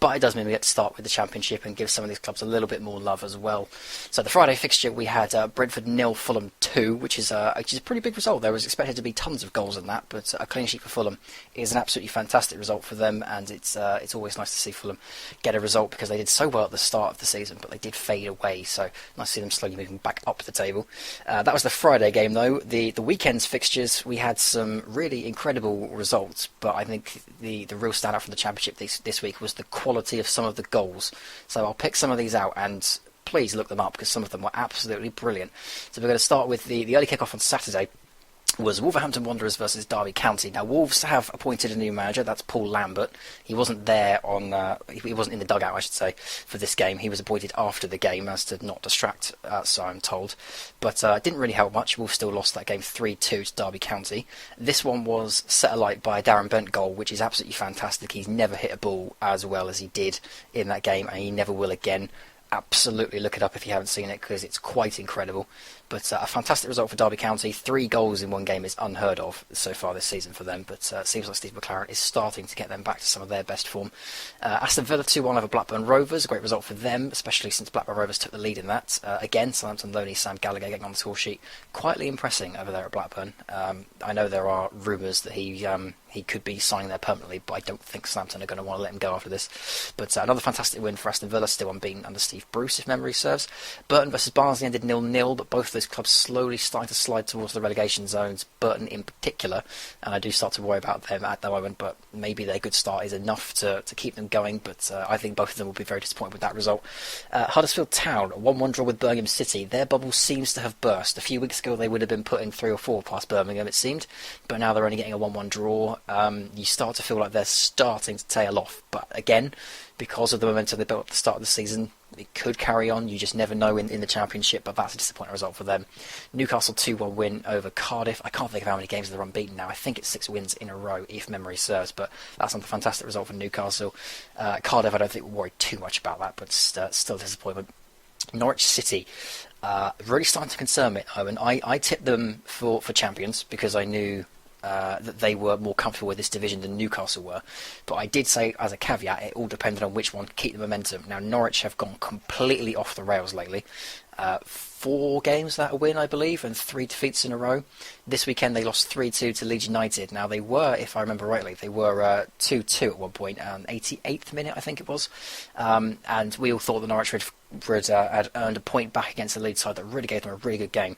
But it does mean we get to start with the Championship and give some of these clubs a little bit more love as well. So the Friday fixture, we had Brentford 0, Fulham 2, which is a pretty big result. There was expected to be tons of goals in that, but a clean sheet for Fulham is an absolutely fantastic result for them, and it's always nice to see Fulham get a result because they did so well at the start of the season, but they did fade away, so nice to see them slowly moving back up the table. That was the Friday game, though. The weekend's fixtures, we had some really incredible results, but I think the real standout from the Championship this week was the quality of some of the goals. So I'll pick some of these out and please look them up because some of them were absolutely brilliant. So we're going to start with the early kick-off on Saturday. Was Wolverhampton Wanderers versus Derby County. Now Wolves have appointed a new manager. That's Paul Lambert. He wasn't there he wasn't in the dugout, I should say, for this game. He was appointed after the game as to not distract, so I'm told. But it didn't really help much. Wolves still lost that game 3-2 to Derby County. This one was set alight by a Darren Bent goal, which is absolutely fantastic. He's never hit a ball as well as he did in that game, and he never will again. Absolutely look it up if you haven't seen it because it's quite incredible. But a fantastic result for Derby County. 3 goals in one game is unheard of so far this season for them, but it seems like Steve McClaren is starting to get them back to some of their best form. Aston Villa 2-1 over Blackburn Rovers, a great result for them, especially since Blackburn Rovers took the lead in that. Again, Southampton loanee Sam Gallagher getting on the score sheet, quietly impressing over there at Blackburn. I know there are rumours that he could be signing there permanently, but I don't think Southampton are going to want to let him go after this. But another fantastic win for Aston Villa, still unbeaten under Steve Bruce, if memory serves. Burton versus Barnsley ended 0-0, but both of those clubs slowly starting to slide towards the relegation zones, Burton in particular, and I do start to worry about them at the moment, but maybe their good start is enough to keep them going, but I think both of them will be very disappointed with that result. Huddersfield Town, a 1-1 draw with Birmingham City. Their bubble seems to have burst. A few weeks ago they would have been putting 3 or 4 past Birmingham, it seemed, but now they're only getting a 1-1 draw. You start to feel like they're starting to tail off, but again, because of the momentum they built at the start of the season, it could carry on. You just never know in the Championship, but that's a disappointing result for them. Newcastle 2-1 win over Cardiff. I can't think of how many games they're unbeaten now. I think it's 6 wins in a row, if memory serves, but that's a fantastic result for Newcastle. Cardiff, I don't think we'll worry too much about that, but still a disappointment. Norwich City, really starting to concern me at the moment. I tipped them for champions because I knew that they were more comfortable with this division than Newcastle were. But I did say, as a caveat, it all depended on which one could keep the momentum. Now, Norwich have gone completely off the rails lately. 4 games without a win, I believe, and 3 defeats in a row. This weekend they lost 3-2 to Leeds United. Now, they were, if I remember rightly, they were 2-2 at one point, 88th minute, I think it was. And we all thought the Norwich had earned a point back against the Leeds side that really gave them a really good game.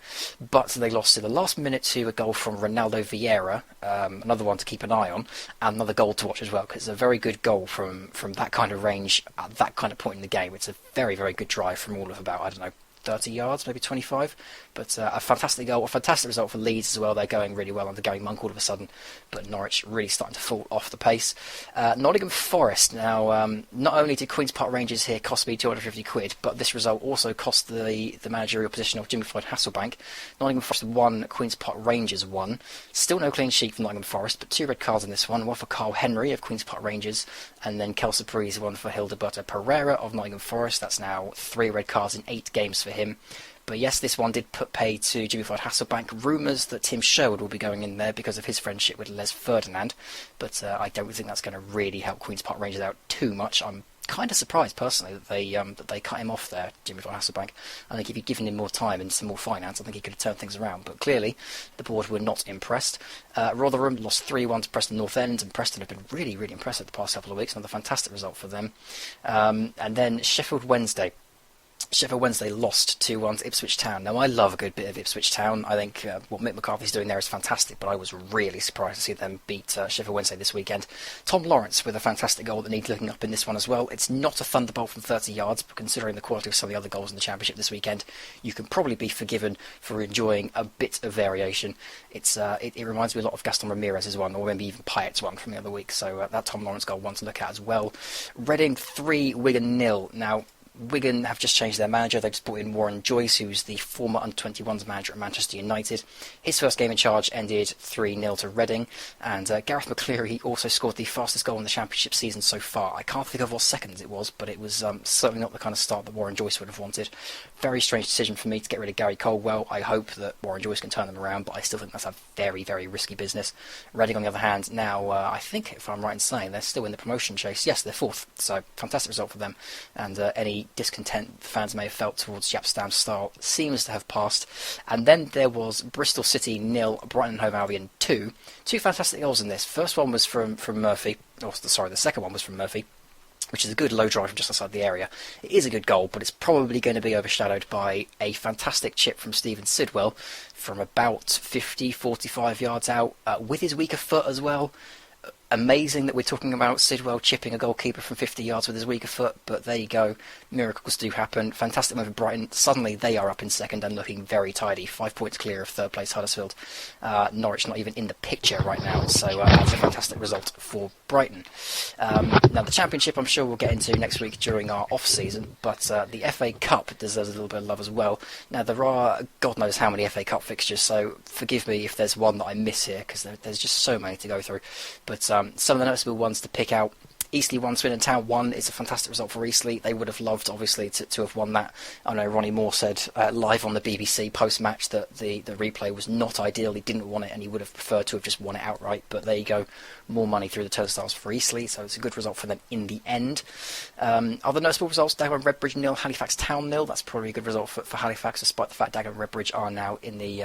But they lost in the last minute to a goal from Ronaldo Vieira, another one to keep an eye on, and another goal to watch as well, because it's a very good goal from that kind of range at that kind of point in the game. It's a very, very good drive from all of about, 30 yards, maybe 25, but a fantastic goal, a fantastic result for Leeds as well. They're going really well under Gary Monk all of a sudden, but Norwich really starting to fall off the pace. Nottingham Forest, now not only did Queen's Park Rangers here cost me £250, but this result also cost the managerial position of Jimmy Floyd Hasselbank. Nottingham Forest won, Queen's Park Rangers won. Still no clean sheet for Nottingham Forest, but 2 red cards in this one for Carl Henry of Queen's Park Rangers, and then Kelsa Parise, one for Hildeberto Pereira of Nottingham Forest. That's now 3 red cards in 8 games for him. But yes, this one did put pay to Jimmy Floyd Hasselbank. Rumours that Tim Sherwood will be going in there because of his friendship with Les Ferdinand, but I don't think that's going to really help Queen's Park Rangers out too much. I'm kind of surprised personally that they cut him off there, Jimmy van Hasselbank. I think if you'd given him more time and some more finance, I think he could have turned things around. But clearly, the board were not impressed. Rotherham lost 3-1 to Preston North End, and Preston have been really, really impressive the past couple of weeks. Another fantastic result for them. And then Sheffield Wednesday. Sheffield Wednesday lost 2-1 to Ipswich Town. Now, I love a good bit of Ipswich Town. I think what Mick McCarthy's doing there is fantastic, but I was really surprised to see them beat Sheffield Wednesday this weekend. Tom Lawrence with a fantastic goal that needs looking up in this one as well. It's not a thunderbolt from 30 yards, but considering the quality of some of the other goals in the Championship this weekend, you can probably be forgiven for enjoying a bit of variation. It reminds me a lot of Gaston Ramirez's one, or maybe even Payet's one from the other week, so that Tom Lawrence goal, one to look at as well. Reading 3, Wigan 0. Now, Wigan have just changed their manager. They've just brought in Warren Joyce, who's the former under-21s manager at Manchester United. His first game in charge ended 3-0 to Reading, and Gareth McCleary also scored the fastest goal in the Championship season so far. I can't think of what seconds it was, but it was certainly not the kind of start that Warren Joyce would have wanted. Very strange decision for me to get rid of Gary Caldwell. I hope that Warren Joyce can turn them around, but I still think that's a very, very risky business. Reading, on the other hand, now, I think, if I'm right in saying, they're still in the promotion chase. Yes, they're 4th, so fantastic result for them, and any discontent the fans may have felt towards Jaap Stam's style seems to have passed. And then there was Bristol City 0, Brighton and Hove Albion 2. Two fantastic goals in this. First one was from Murphy. The second one was from Murphy, which is a good low drive from just outside the area. It is a good goal, but it's probably going to be overshadowed by a fantastic chip from Stephen Sidwell from about 50-45 yards out, with his weaker foot as well. Amazing that we're talking about Sidwell chipping a goalkeeper from 50 yards with his weaker foot, but there you go. Miracles do happen. Fantastic move of Brighton. Suddenly they are up in second and looking very tidy. 5 points clear of third place Huddersfield. Norwich not even in the picture right now, so that's a fantastic result for Brighton. Now the Championship I'm sure we'll get into next week during our off-season, but the FA Cup deserves a little bit of love as well. Now there are God knows how many FA Cup fixtures, so forgive me if there's one that I miss here, because there's just so many to go through. But some of the noticeable ones to pick out: Eastleigh 1, Swindon Town 1 is a fantastic result for Eastleigh. They would have loved, obviously, to have won that. I know Ronnie Moore said live on the BBC post-match that the replay was not ideal. He didn't want it, and he would have preferred to have just won it outright. But there you go, more money through the turnstiles for Eastleigh, so it's a good result for them in the end. Other noticeable results: Dagenham Redbridge 0, Halifax Town 0. That's probably a good result for Halifax, despite the fact Dagenham Redbridge are now in the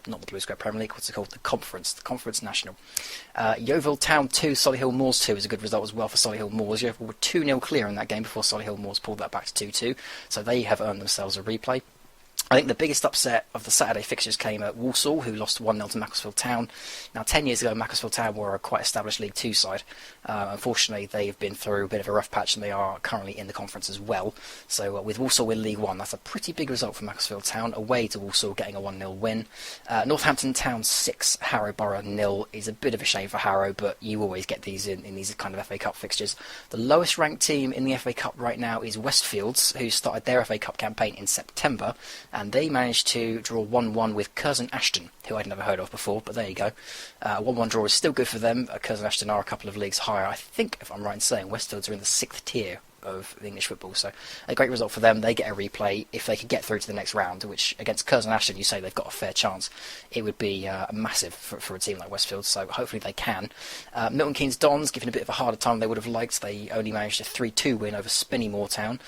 not the Blue Square Premier League, what's it called? The Conference National. Yeovil Town 2, Solihull Moors 2 is a good result as well for Solihull Moors. Yeovil were 2-0 clear in that game before Solihull Moors pulled that back to 2-2, so they have earned themselves a replay. I think the biggest upset of the Saturday fixtures came at Walsall, who lost 1-0 to Macclesfield Town. Now, 10 years ago, Macclesfield Town were a quite established League Two side. Unfortunately, they've been through a bit of a rough patch, and they are currently in the conference as well. So with Walsall in League One, that's a pretty big result for Macclesfield Town, away to Walsall, getting a 1-0 win. Northampton Town 6, Harrow Borough 0 is a bit of a shame for Harrow, but you always get these in these kind of FA Cup fixtures. The lowest ranked team in the FA Cup right now is Westfields, who started their FA Cup campaign in September, and they managed to draw 1-1 with Curzon Ashton, who I'd never heard of before, but there you go. 1-1 draw is still good for them. Curzon Ashton are a couple of leagues higher. I think, if I'm right in saying, Westfields are in the 6th tier of English football, so a great result for them. They get a replay. If they could get through to the next round, which against Curzon Ashton you say they've got a fair chance, it would be massive for a team like Westfield, so hopefully they can. Milton Keynes Dons given a bit of a harder time they would have liked. They only managed a 3-2 win over Spennymoor Town.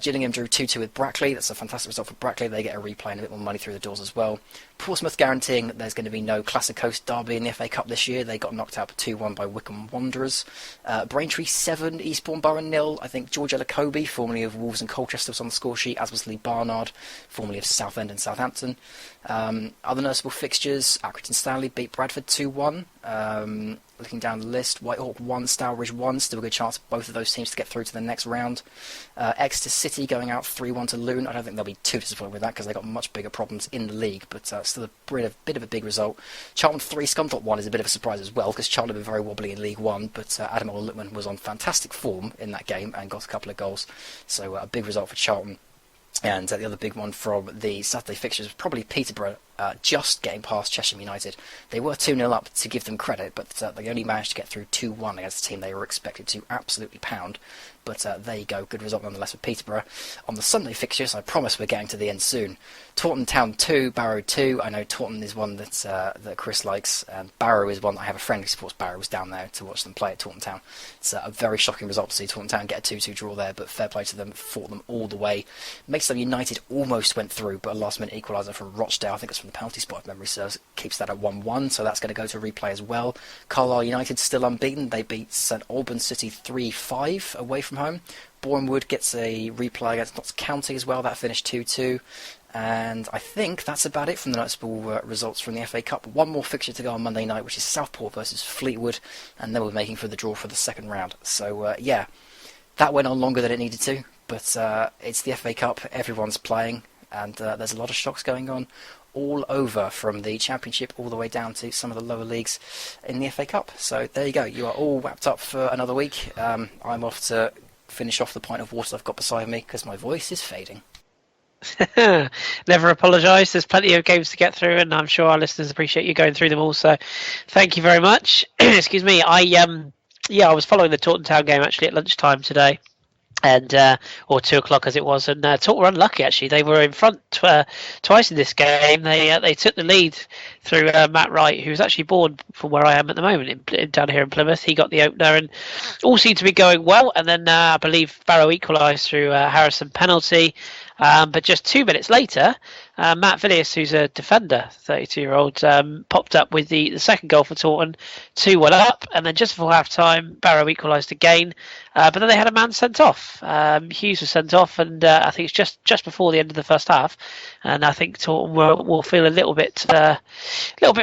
Gillingham drew 2-2 with Brackley. That's a fantastic result for Brackley. They get a replay and a bit more money through the doors as well. Portsmouth guaranteeing that there's going to be no Classic Coast derby in the FA Cup this year. They got knocked out 2-1 by Wycombe Wanderers. Braintree 7, Eastbourne Borough 0. I think George Ellacobi, formerly of Wolves and Colchester, was on the score sheet, as was Lee Barnard, formerly of Southend and Southampton. Other noticeable fixtures: Accrington Stanley beat Bradford 2-1. Looking down the list, Whitehawk 1, Stourbridge 1, still a good chance for both of those teams to get through to the next round. Exeter City going out 3-1 to Loon. I don't think they'll be too disappointed with that, because they've got much bigger problems in the league, but still a bit of a big result. Charlton 3, Scunthorpe 1 is a bit of a surprise as well, because Charlton have been very wobbly in League 1, but Adam Oldham was on fantastic form in that game and got a couple of goals, so a big result for Charlton. And the other big one from the Saturday fixtures was probably Peterborough just getting past Cheshire United. They were 2-0 up, to give them credit, but they only managed to get through 2-1 against a team they were expected to absolutely pound. But there you go, good result nonetheless with Peterborough. On the Sunday fixtures, I promise we're getting to the end soon. Taunton Town 2, Barrow 2. I know Taunton is one that Kris likes. Barrow is one that I have a friend who supports Barrow, who's down there to watch them play at Taunton Town. It's a very shocking result to see Taunton Town get a 2-2 draw there, but fair play to them, fought them all the way. Maidstone United almost went through, but a last-minute equaliser from Rochdale, I think it's from the penalty spot if memory serves, keeps that at 1-1, so that's going to go to replay as well. Carlisle United still unbeaten. They beat St Albans City 3-5 away from home. Bournemouth gets a replay against Notts County as well. That finished 2-2. And I think that's about it from the noticeable results from the FA Cup. One more fixture to go on Monday night, which is Southport versus Fleetwood, and then we're making for the draw for the second round. So, yeah, that went on longer than it needed to, but it's the FA Cup, everyone's playing, and there's a lot of shocks going on all over, from the Championship all the way down to some of the lower leagues in the FA Cup. So there you go, you are all wrapped up for another week. I'm off to finish off the pint of water I've got beside me because my voice is fading. Never apologise. There's plenty of games to get through, and I'm sure our listeners appreciate you going through them all. So, thank you very much. Excuse me. I was following the Taunton Town game actually at lunchtime today, and or 2 o'clock as it was, and Taunton were unlucky actually. They were in front twice in this game. They took the lead through Matt Wright, who's actually born from where I am at the moment, down here in Plymouth. He got the opener, and all seemed to be going well. And then I believe Barrow equalised through Harrison penalty. But just 2 minutes later, Matt Villiers, who's a defender, 32-year-old, popped up with the second goal for Taunton, 2-1 up, and then just before half-time, Barrow equalised again, but then they had a man sent off. Hughes was sent off, and I think it's just before the end of the first half, and I think Taunton will feel a little bit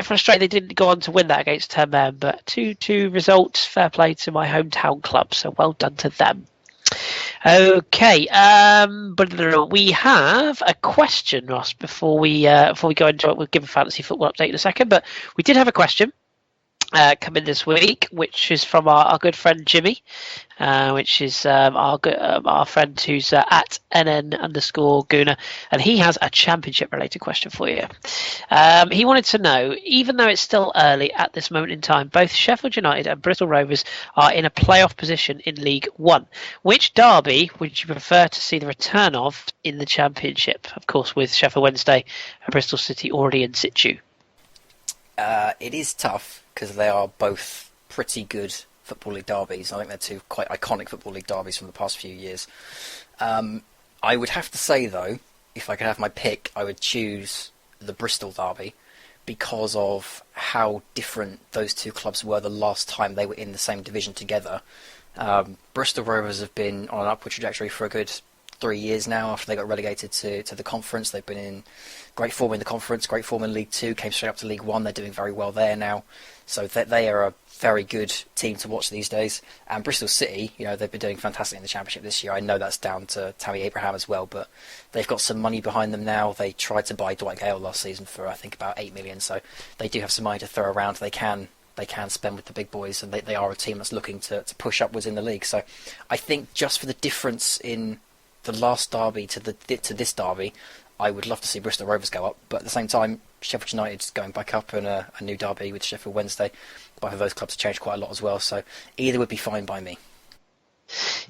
frustrated they didn't go on to win that against 10 men, but 2-2 results, fair play to my hometown club, so well done to them. Okay, but we have a question, Ross, before we go into it. We'll give a fantasy football update in a second, but we did have a question come in this week, which is from our good friend Jimmy, which is our friend who's at NN_Guna, and he has a championship related question for you. He wanted to know, even though it's still early at this moment in time, both Sheffield United and Bristol Rovers are in a playoff position in League One. Which derby would you prefer to see the return of in the championship? Of course, with Sheffield Wednesday and Bristol City already in situ. It is tough because they are both pretty good Football League derbies. I think they're two quite iconic Football League derbies from the past few years. I would have to say, though, if I could have my pick, I would choose the Bristol derby because of how different those two clubs were the last time they were in the same division together. Bristol Rovers have been on an upward trajectory for a good 3 years now after they got relegated to the conference. They've been in great form in the conference, great form in League 2, came straight up to League 1. They're doing very well there now. So they are a very good team to watch these days. And Bristol City, they've been doing fantastic in the Championship this year. I know that's down to Tammy Abraham as well, but they've got some money behind them now. They tried to buy Dwight Gale last season for, I think, about 8 million. So they do have some money to throw around. They can spend with the big boys, and they are a team that's looking to push upwards in the league. So I think just for the difference in the last derby to this derby, I would love to see Bristol Rovers go up, but at the same time, Sheffield United's going back up, and a new derby with Sheffield Wednesday. Both of those clubs have changed quite a lot as well, so either would be fine by me.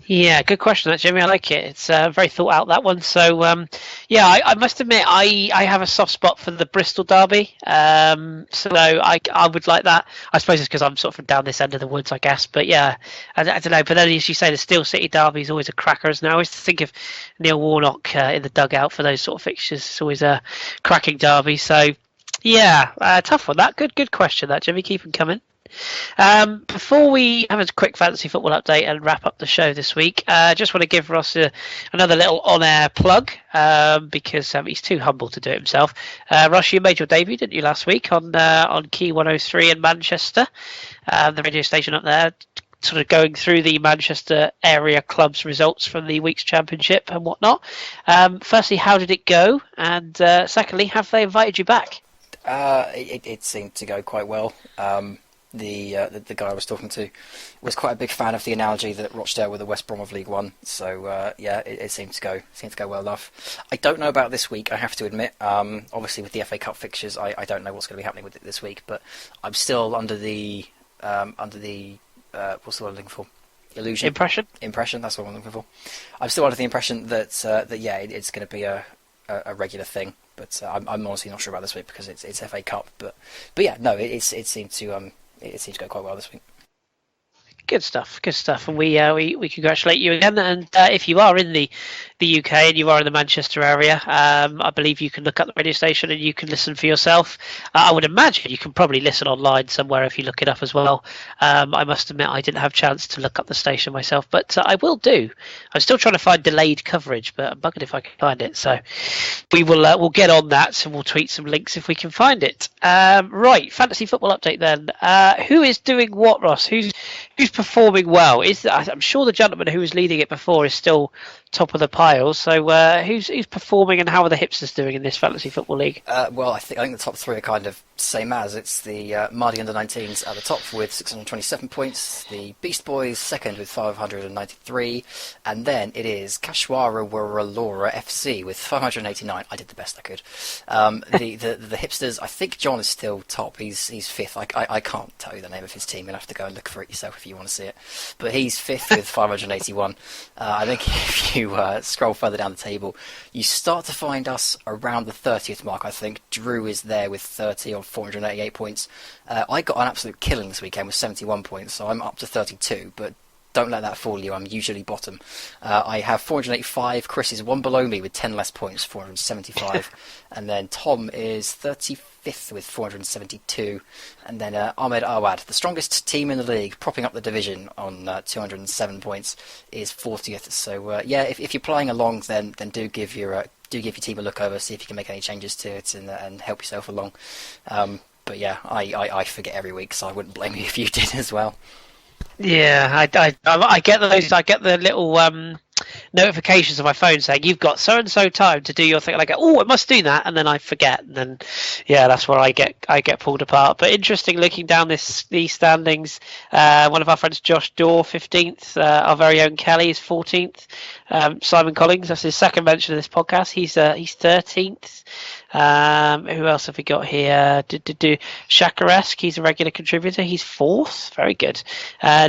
Yeah, good question, that Jimmy. I like it. It's very thought out, that one. So, I must admit, I have a soft spot for the Bristol derby. So I would like that. I suppose it's because I'm sort of from down this end of the woods, I guess. But yeah, I don't know. But then, as you say, the Steel City derby is always a cracker, isn't it? I always think of Neil Warnock in the dugout for those sort of fixtures. It's always a cracking derby. So, yeah, tough one. That good question, that Jimmy. Keep them coming. Before we have a quick fantasy football update and wrap up the show this week, I just want to give Ross another little on-air plug because he's too humble to do it himself. Ross, you made your debut, didn't you, last week on Key 103 in Manchester, the radio station up there, sort of going through the Manchester area clubs' results from the week's championship and whatnot. Firstly, how did it go? And secondly, have they invited you back? It seemed to go quite well. the guy I was talking to was quite a big fan of the analogy that Rochdale were the West Brom of League One. So it seemed to go well enough. I don't know about this week, I have to admit. Obviously with the FA Cup fixtures, I don't know what's going to be happening with it this week. But I'm still under the what's the word I'm looking for? Illusion. Impression. That's what I'm looking for. I'm still under the impression that it's going to be a regular thing. But I'm honestly not sure about this week because it's FA Cup. But yeah, no, it seemed to go quite well this week. Good stuff. And we congratulate you again. And if you are in the UK and you are in the Manchester area, I believe you can look up the radio station and you can listen for yourself. I would imagine you can probably listen online somewhere if you look it up as well. I must admit I didn't have a chance to look up the station myself, but I will do. I'm still trying to find delayed coverage, but I'm buggered if I can find it. So we'll get on that and we'll tweet some links if we can find it. Right, fantasy football update then. Who is doing what, Ross? Who's performing well? I'm sure the gentleman who was leading it before is still top of the pile. So who's performing and how are the Hipsters doing in this fantasy football league? Well, I think the top three are kind of same as. It's the Mardy under-19s at the top with 627 points, the Beast Boys second with 593, and then it is Kashwara Waralora FC with 589. I did the best I could. The Hipsters, I think John is still top. He's fifth. I can't tell you the name of his team. You'll have to go and look for it yourself if you want to see it. But he's fifth with 581. I think if you scroll further down the table, you start to find us around the 30th mark. I think Drew is there with 30 or 488 points. I got an absolute killing this weekend with 71 points, so I'm up to 32, but don't let that fool you. I'm usually bottom. I have 485. Kris is one below me with 10 less points, 475. And then Tom is 35th with 472. And then Ahmed Awad, the strongest team in the league, propping up the division on 207 points, is 40th. So if you're playing along, then do give your team a look over, see if you can make any changes to it and help yourself along. But yeah, I forget every week, so I wouldn't blame you if you did as well. Yeah, I get those. I get the little notifications on my phone saying you've got so and so time to do your thing, and I go, oh, I must do that, and then I forget, and then that's where I get pulled apart. But interesting, looking down these standings, one of our friends, Josh Daw, 15th, our very own Kelly is 14th, Simon Collins, that's his second mention of this podcast, he's 13th. Who else have we got here? Shakaresk, he's a regular contributor. He's 4th. Very good.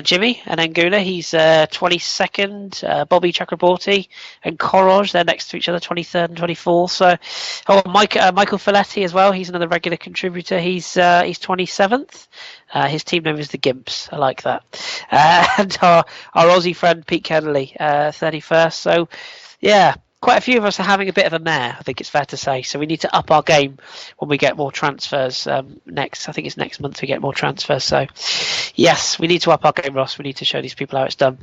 Jimmy and Anguna, he's 22nd. Bobby Chakraborty and Koroj, they're next to each other, 23rd and 24th. So, Michael Folletti as well. He's another regular contributor. He's 27th. His team name is the Gimps. I like that. And our Aussie friend Pete Kennelly, 31st. So, yeah. Quite a few of us are having a bit of a mare, I think it's fair to say. So we need to up our game when we get more transfers next. I think it's next month we get more transfers. So, yes, we need to up our game, Ross. We need to show these people how it's done.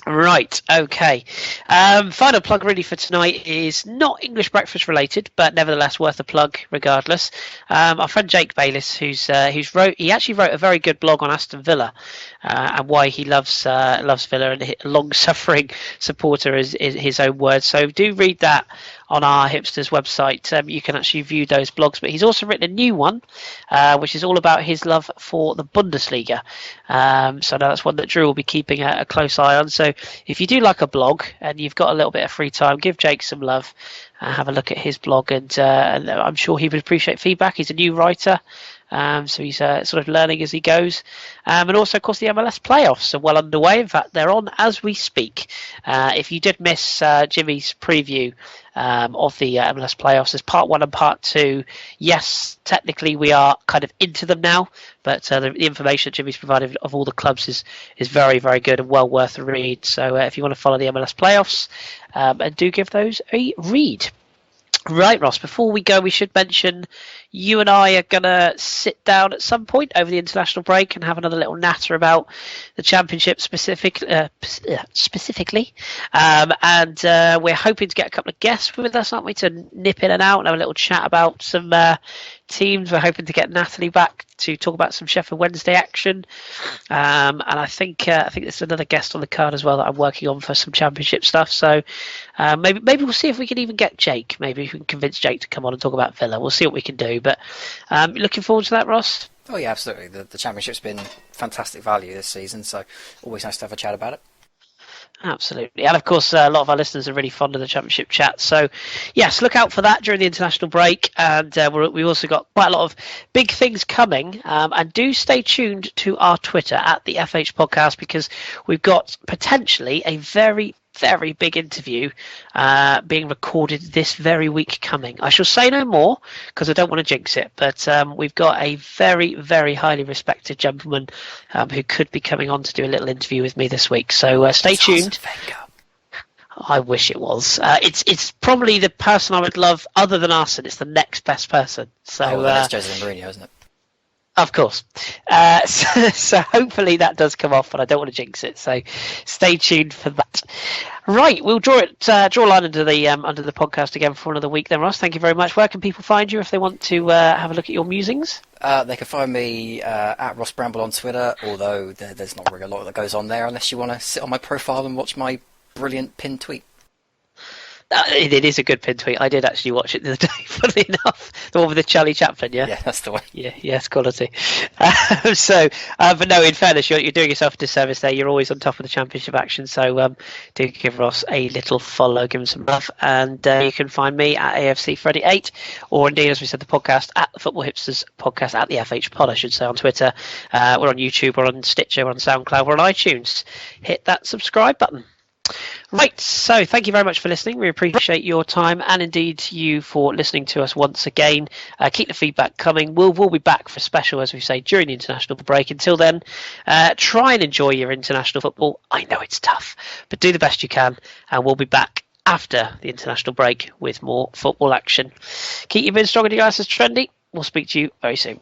Right, okay. Final plug really for tonight is not English breakfast related, but nevertheless worth a plug regardless. Our friend Jake Bayliss, he actually wrote a very good blog on Aston Villa and why he loves Villa, and a long-suffering supporter is his own words. So do read that on our Hipsters website. You can actually view those blogs, but he's also written a new one which is all about his love for the Bundesliga. So that's one that Drew will be keeping a close eye on. So if you do like a blog and you've got a little bit of free time, give Jake some love. Have a look at his blog, and I'm sure he would appreciate feedback. He's a new writer, so he's sort of learning as he goes. And also, of course, the MLS playoffs are well underway. In fact, they're on as we speak. If you did miss Jimmy's preview of the MLS playoffs, there's part 1 and part 2. Yes, technically we are kind of into them now, but the information that Jimmy's provided of all the clubs is very, very good and well worth a read. So if you want to follow the MLS playoffs, and do give those a read. Right, Ross, before we go, we should mention you and I are going to sit down at some point over the international break and have another little natter about the Championship specifically. And we're hoping to get a couple of guests with us, aren't we, to nip in and out and have a little chat about some teams. We're hoping to get Natalie back to talk about some Sheffield Wednesday action. And I think there's another guest on the card as well that I'm working on for some Championship stuff. So maybe we'll see if we can even get Jake. Maybe we can convince Jake to come on and talk about Villa. We'll see what we can do. But looking forward to that, Ross. Oh yeah, absolutely. The Championship's been fantastic value this season, so always nice to have a chat about it. Absolutely. And of course, a lot of our listeners are really fond of the Championship chat. So, yes, look out for that during the international break. And we've also got quite a lot of big things coming. And do stay tuned to our Twitter at the FH Podcast, because we've got potentially a very big interview being recorded this very week coming. I shall say no more because I don't want to jinx it, but we've got a very highly respected gentleman who could be coming on to do a little interview with me this week. So stay tuned. I wish it was. It's probably the person I would love other than Arsene. It's the next best person. So that's Jose Mourinho, isn't it? Of course. So hopefully that does come off, but I don't want to jinx it. So stay tuned for that. Right, we'll draw a line under the podcast again for another week then, Ross. Thank you very much. Where can people find you if they want to have a look at your musings? They can find me at Ross Bramble on Twitter, although there's not really a lot that goes on there unless you want to sit on my profile and watch my brilliant pinned tweet. It is a good pin tweet. I did actually watch it the other day, funnily enough. The one with the Charlie Chaplin, yeah? Yeah, that's the one. Yeah, it's quality. But no, in fairness, you're doing yourself a disservice there. You're always on top of the Championship action, so do give Ross a little follow, give him some love. And you can find me at AFC Freddy 8, or indeed, as we said, the podcast at the Football Hipsters podcast, at the FH Pod, I should say, on Twitter. We're on YouTube, we're on Stitcher, we're on SoundCloud, we're on iTunes. Hit that subscribe button. Right, so thank you very much for listening. We appreciate your time, and indeed you for listening to us once again. Keep the feedback coming. We'll be back for a special, as we say, during the international break. Until then, try and enjoy your international football. I know it's tough, but do the best you can, and we'll be back after the international break with more football action. Keep your bin strong and your glasses trendy. We'll speak to you very soon.